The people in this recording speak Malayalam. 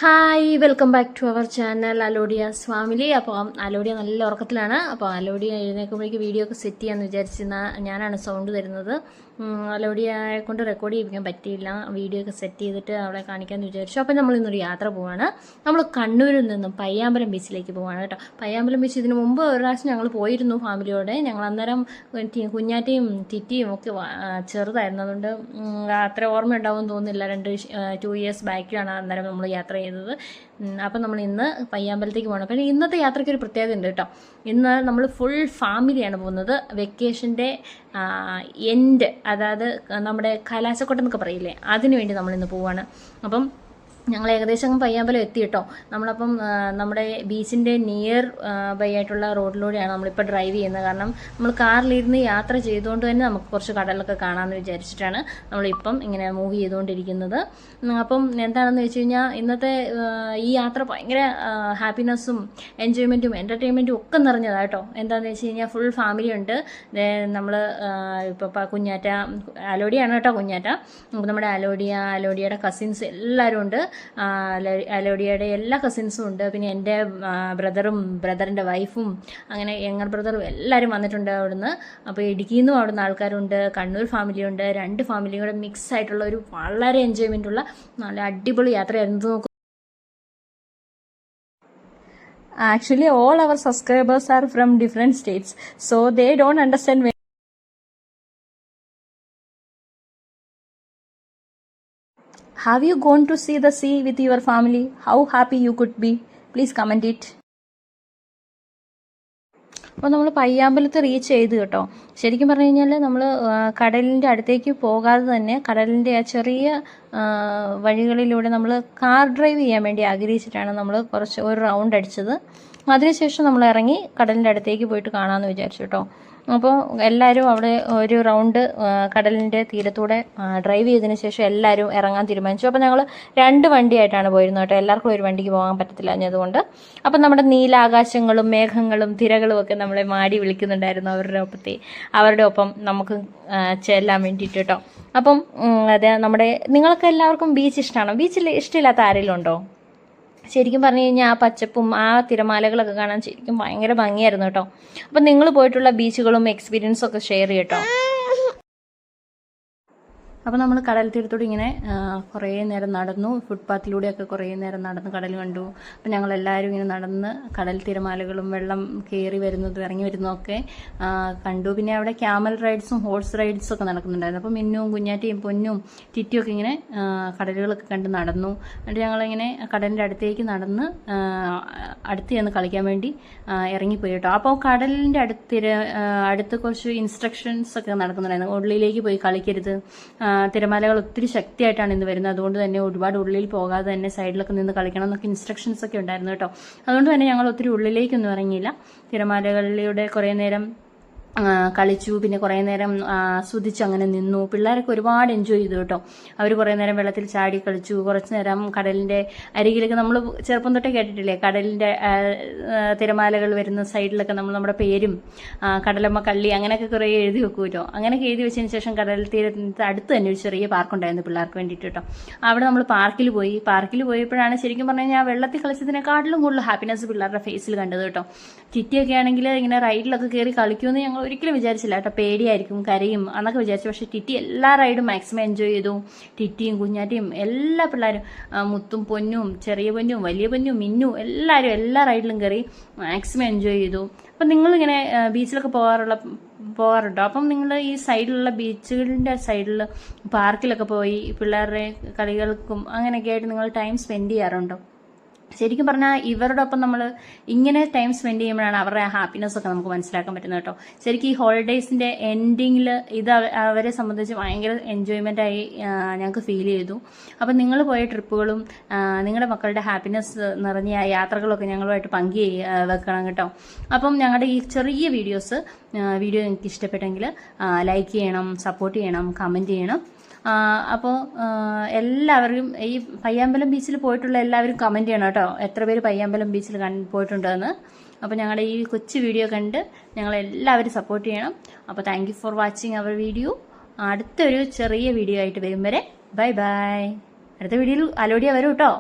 Hi, welcome back to our channel Alodia's family. അപ്പോൾ അലോഡിയ നല്ല ഉറക്കത്തിലാണ്. അപ്പോൾ അലോഡിയ എഴുന്നേൽക്കുമ്പോഴേക്ക് വീഡിയോ ഒക്കെ സെറ്റ് ചെയ്യാമെന്ന് വിചാരിച്ചിരുന്ന ഞാനാണ് സൗണ്ട് തരുന്നത്. അലോഡിയയെ കൊണ്ട് റെക്കോർഡ് ചെയ്യിപ്പിക്കാൻ പറ്റിയില്ല. വീഡിയോ ഒക്കെ സെറ്റ് ചെയ്തിട്ട് അവളെ കാണിക്കാമെന്ന് വിചാരിച്ചു. അപ്പോൾ നമ്മൾ ഇന്നൊരു യാത്ര പോവാണ്. നമ്മൾ കണ്ണൂരിൽ നിന്നും പയ്യാമ്പലം ബീച്ചിലേക്ക് പോവാണ് കേട്ടോ. പയ്യാമ്പലം ബീച്ച് ഇതിന് മുമ്പ് ഒരു പ്രാവശ്യം ഞങ്ങൾ പോയിരുന്നു ഫാമിലിയോടെ. ഞങ്ങൾ അന്നേരം കുഞ്ഞാറ്റയും തിറ്റിയും ഒക്കെ ചെറുതായിരുന്നു, അതുകൊണ്ട് അത്ര ഓർമ്മ ഉണ്ടാവുമെന്ന് തോന്നുന്നില്ല. 2 years ബാക്കിലാണ് അന്നേരം നമ്മൾ യാത്ര ചെയ്തത്. അപ്പം നമ്മൾ ഇന്ന് പയ്യാമ്പലത്തേക്ക് പോകണം. പിന്നെ ഇന്നത്തെ യാത്രയ്ക്ക് ഒരു പ്രത്യേകത ഉണ്ട് കേട്ടോ. ഇന്ന് നമ്മൾ ഫുൾ ഫാമിലിയാണ് പോകുന്നത്. വെക്കേഷൻ്റെ എൻഡ്, അതായത് നമ്മുടെ കലാശക്കൊട്ടം എന്നൊക്കെ പറയില്ലേ, അതിന് വേണ്ടി നമ്മളിന്ന് പോവാണ്. അപ്പം ഞങ്ങൾ ഏകദേശം പയ്യാമ്പലം എത്തി കേട്ടോ. നമ്മളപ്പം നമ്മുടെ ബീച്ചിൻ്റെ നിയർ ബൈ ആയിട്ടുള്ള റോഡിലൂടെയാണ് നമ്മളിപ്പോൾ ഡ്രൈവ് ചെയ്യുന്നത്. കാരണം നമ്മൾ കാറിലിരുന്ന് യാത്ര ചെയ്തുകൊണ്ട് തന്നെ നമുക്ക് കുറച്ച് കടലൊക്കെ കാണാമെന്ന് വിചാരിച്ചിട്ടാണ് നമ്മളിപ്പം ഇങ്ങനെ മൂവ് ചെയ്തുകൊണ്ടിരിക്കുന്നത്. അപ്പം എന്താണെന്ന് വെച്ച് കഴിഞ്ഞാൽ ഇന്നത്തെ ഈ യാത്ര ഭയങ്കര ഹാപ്പിനെസ്സും എൻജോയ്മെൻറ്റും എൻ്റർടൈൻമെൻറ്റും ഒക്കെ നിറഞ്ഞതാണ് കേട്ടോ. എന്താണെന്ന് വെച്ച് കഴിഞ്ഞാൽ ഫുൾ ഫാമിലി ഉണ്ട്. നമ്മൾ ഇപ്പോൾ കുഞ്ഞാറ്റ, അലോഡിയാണ് കേട്ടോ കുഞ്ഞാറ്റ. നമ്മുടെ അലോഡിയയുടെ കസിൻസ് എല്ലാവരും ഉണ്ട്. അലോഡിയയുടെ എല്ലാ കസിൻസും ഉണ്ട്. പിന്നെ എൻ്റെ ബ്രദറിൻ്റെ വൈഫും അങ്ങനെ യങ്ങർ ബ്രദറും എല്ലാവരും വന്നിട്ടുണ്ട് അവിടുന്ന്. അപ്പോൾ ഇടുക്കിയിൽ നിന്നും അവിടുന്ന് ആൾക്കാരുണ്ട്, കണ്ണൂർ ഫാമിലിയുണ്ട്. 2 ഫാമിലിയും കൂടെ മിക്സ് ആയിട്ടുള്ള ഒരു വളരെ എൻജോയ്മെൻ്റ് ഉള്ള നല്ല അടിപൊളി യാത്രയായിരുന്നു. നോക്കും, actually all our subscribers are from different states, so they don't understand. Have you gone to see the sea with your family? How happy you could be? Please comment it. അപ്പോൾ നമ്മൾ പയ്യാമ്പലത്ത് റീച്ച് ചെയ്ത് കേട്ടോ. ശരിക്കും പറഞ്ഞു കഴിഞ്ഞാൽ നമ്മൾ കടലിൻ്റെ അടുത്തേക്ക് പോകാതെ തന്നെ കടലിൻ്റെ ആ ചെറിയ വഴികളിലൂടെ നമ്മൾ കാർ ഡ്രൈവ് ചെയ്യാൻ വേണ്ടി ആഗ്രഹിച്ചിട്ടാണ് നമ്മൾ ഒരു റൗണ്ട് അടിച്ചത്. അതിനുശേഷം നമ്മൾ ഇറങ്ങി കടലിൻ്റെ അടുത്തേക്ക് പോയിട്ട് കാണാമെന്ന് വിചാരിച്ചു കേട്ടോ. അപ്പോൾ എല്ലാവരും അവിടെ ഒരു റൗണ്ട് കടലിൻ്റെ തീരത്തൂടെ ഡ്രൈവ് ചെയ്തതിന് ശേഷം എല്ലാവരും ഇറങ്ങാൻ തീരുമാനിച്ചു. അപ്പോൾ ഞങ്ങൾ 2 വണ്ടിയായിട്ടാണ് പോയിരുന്നത് കേട്ടോ. എല്ലാവർക്കും ഒരു വണ്ടിക്ക് പോകാൻ പറ്റത്തില്ല എന്നതുകൊണ്ട്. അപ്പം നമ്മുടെ നീലാകാശങ്ങളും മേഘങ്ങളും തിരകളും ഒക്കെ നമ്മളെ മാടി വിളിക്കുന്നുണ്ടായിരുന്നു അവരുടെ ഒപ്പം നമുക്ക് ചെല്ലാൻ വേണ്ടിയിട്ട് കേട്ടോ. അപ്പം അതെ, നിങ്ങൾക്ക് എല്ലാവർക്കും ബീച്ച് ഇഷ്ടമാണോ? ബീച്ചിൽ ഇഷ്ടമില്ലാത്ത ആരെങ്കിലും ഉണ്ടോ? ശരിക്കും പറഞ്ഞു കഴിഞ്ഞാൽ ആ പച്ചപ്പും ആ തിരമാലകളൊക്കെ കാണാൻ ശരിക്കും ഭയങ്കര ഭംഗിയായിരുന്നു കേട്ടോ. അപ്പം നിങ്ങൾ പോയിട്ടുള്ള ബീച്ചുകളും എക്സ്പീരിയൻസും ഒക്കെ ഷെയർ ചെയ്യട്ടോ. അപ്പോൾ നമ്മൾ കടൽ തീരത്തോട് ഇങ്ങനെ കുറേ നേരം നടന്നു. ഫുട്പാത്തിലൂടെയൊക്കെ കുറേ നേരം നടന്ന് കടൽ കണ്ടു. അപ്പം ഞങ്ങളെല്ലാവരും ഇങ്ങനെ നടന്ന് കടൽ തിരമാലകളും വെള്ളം കയറി വരുന്നതും ഇറങ്ങി വരുന്നതൊക്കെ കണ്ടു. പിന്നെ അവിടെ ക്യാമൽ റൈഡ്സും ഹോഴ്സ് റൈഡ്സും ഒക്കെ നടക്കുന്നുണ്ടായിരുന്നു. അപ്പോൾ മിന്നും കുഞ്ഞാറ്റയും പൊന്നും ടിറ്റിയും ഒക്കെ ഇങ്ങനെ കടലുകളൊക്കെ കണ്ട് നടന്നു. എന്നിട്ട് ഞങ്ങളിങ്ങനെ കടലിൻ്റെ അടുത്തേക്ക് നടന്ന് അടുത്ത് ചെന്ന് കളിക്കാൻ വേണ്ടി ഇറങ്ങിപ്പോയി കേട്ടോ. അപ്പോൾ കടലിൻ്റെ അടുത്ത് കുറച്ച് ഇൻസ്ട്രക്ഷൻസ് ഒക്കെ നടക്കുന്നുണ്ടായിരുന്നു. ഉള്ളിലേക്ക് പോയി കളിക്കരുത്, തിരമാലകൾ ഒത്തിരി ശക്തിയായിട്ടാണ് ഇന്ന് വരുന്നത്, അതുകൊണ്ട് തന്നെ ഒരുപാട് ഉള്ളിൽ പോകാതെ തന്നെ സൈഡിലൊക്കെ നിന്ന് കളിക്കണം എന്നൊക്കെ ഇൻസ്ട്രക്ഷൻസ് ഒക്കെ ഉണ്ടായിരുന്നു കേട്ടോ. അതുകൊണ്ട് തന്നെ ഞങ്ങൾ ഒത്തിരി ഉള്ളിലേക്കൊന്നും ഇറങ്ങിയില്ല. തിരമാലകളിലൂടെ കുറേ നേരം കളിച്ചു. പിന്നെ കുറേ നേരം ആസ്വദിച്ച് അങ്ങനെ നിന്നു. പിള്ളേരൊക്കെ ഒരുപാട് എൻജോയ് ചെയ്തു കേട്ടോ. അവർ കുറേ നേരം വെള്ളത്തിൽ ചാടി കളിച്ചു. കുറച്ച് നേരം കടലിൻ്റെ അരികിലൊക്കെ നമ്മൾ ചെറുപ്പം തൊട്ടേ കേട്ടിട്ടില്ലേ, കടലിൻ്റെ തിരമാലകൾ വരുന്ന സൈഡിലൊക്കെ നമ്മുടെ പേരും കടലമ്മ കള്ളി അങ്ങനെയൊക്കെ കുറേ എഴുതി വെക്കുമല്ലോ. അങ്ങനെയൊക്കെ എഴുതി വെച്ചതിന് ശേഷം കടൽ തീരത്ത് അടുത്ത് തന്നെ ഒരു ചെറിയ പാർക്കുണ്ടായിരുന്നു പിള്ളേർക്ക് വേണ്ടിയിട്ട് കേട്ടോ. അവിടെ നമ്മൾ പാർക്കിൽ പോയപ്പോഴാണ് ശരിക്കും പറഞ്ഞു കഴിഞ്ഞാൽ വെള്ളത്തിൽ കളിച്ചതിനെക്കാട്ടിലും കൂടുതൽ ഹാപ്പിനെസ് പിള്ളേരുടെ ഫേസിൽ കണ്ടത് കേട്ടോ. ടിറ്റിയൊക്കെ ആണെങ്കിൽ ഇങ്ങനെ റൈഡിലൊക്കെ കയറി കളിക്കുമെന്ന് ഞങ്ങൾ ഒരിക്കലും വിചാരിച്ചില്ല കേട്ടോ. പേടിയായിരിക്കും, കരയും എന്നൊക്കെ വിചാരിച്ചു. പക്ഷേ ടിറ്റി എല്ലാ റൈഡും മാക്സിമം എൻജോയ് ചെയ്തു. ടിറ്റിയും കുഞ്ഞാറ്റിയും എല്ലാ പിള്ളേരും, മുത്തും പൊന്നും ചെറിയ പൊന്നും വലിയ പൊന്നും മിന്നും എല്ലാവരും എല്ലാ റൈഡിലും കയറി മാക്സിമം എൻജോയ് ചെയ്തു. അപ്പം നിങ്ങളിങ്ങനെ ബീച്ചിലൊക്കെ പോകാറുണ്ടോ? അപ്പം നിങ്ങൾ ഈ സൈഡിലുള്ള ബീച്ചുകളുടെ സൈഡിൽ പാർക്കിലൊക്കെ പോയി പിള്ളേരുടെ കളികൾക്കും അങ്ങനെയൊക്കെ ആയിട്ട് നിങ്ങൾ ടൈം സ്പെൻഡ് ചെയ്യാറുണ്ടോ? ശരിക്കും പറഞ്ഞാൽ ഇവരോടൊപ്പം നമ്മൾ ഇങ്ങനെ ടൈം സ്പെൻഡ് ചെയ്യുമ്പോഴാണ് അവരുടെ ഹാപ്പിനെസ് ഒക്കെ നമുക്ക് മനസ്സിലാക്കാൻ പറ്റുന്നത് കേട്ടോ. ശരിക്കും ഈ ഹോളിഡേയ്സിൻ്റെ എൻഡിങ്ങിൽ ഇത് അവരെ സംബന്ധിച്ച് ഭയങ്കര എൻജോയ്മെൻ്റായി ഞങ്ങൾക്ക് ഫീൽ ചെയ്തു. അപ്പം നിങ്ങൾ പോയ ട്രിപ്പുകളും നിങ്ങളുടെ മക്കളുടെ ഹാപ്പിനെസ് നിറഞ്ഞ യാത്രകളൊക്കെ ഞങ്ങളുമായിട്ട് വെക്കണം കേട്ടോ. അപ്പം ഞങ്ങളുടെ ഈ ചെറിയ വീഡിയോ നിങ്ങൾക്ക് ഇഷ്ടപ്പെട്ടെങ്കിൽ ലൈക്ക് ചെയ്യണം, സപ്പോർട്ട് ചെയ്യണം, കമൻറ്റ് ചെയ്യണം. അപ്പോൾ എല്ലാവരും ഈ പയ്യാമ്പലം ബീച്ചിൽ പോയിട്ടുള്ള എല്ലാവരും കമൻറ്റ് ചെയ്യണം കേട്ടോ, എത്ര പേര് പയ്യാമ്പലം ബീച്ചിൽ പോയിട്ടുണ്ടെന്ന്. അപ്പോൾ ഞങ്ങളുടെ ഈ കൊച്ചു വീഡിയോ കണ്ട് ഞങ്ങളെല്ലാവരും സപ്പോർട്ട് ചെയ്യണം. അപ്പോൾ thank you for watching our video. അടുത്തൊരു ചെറിയ വീഡിയോ ആയിട്ട് വരും വരെ ബൈ ബൈ. അടുത്ത വീഡിയോയിൽ അലോഡിയ വരും കേട്ടോ.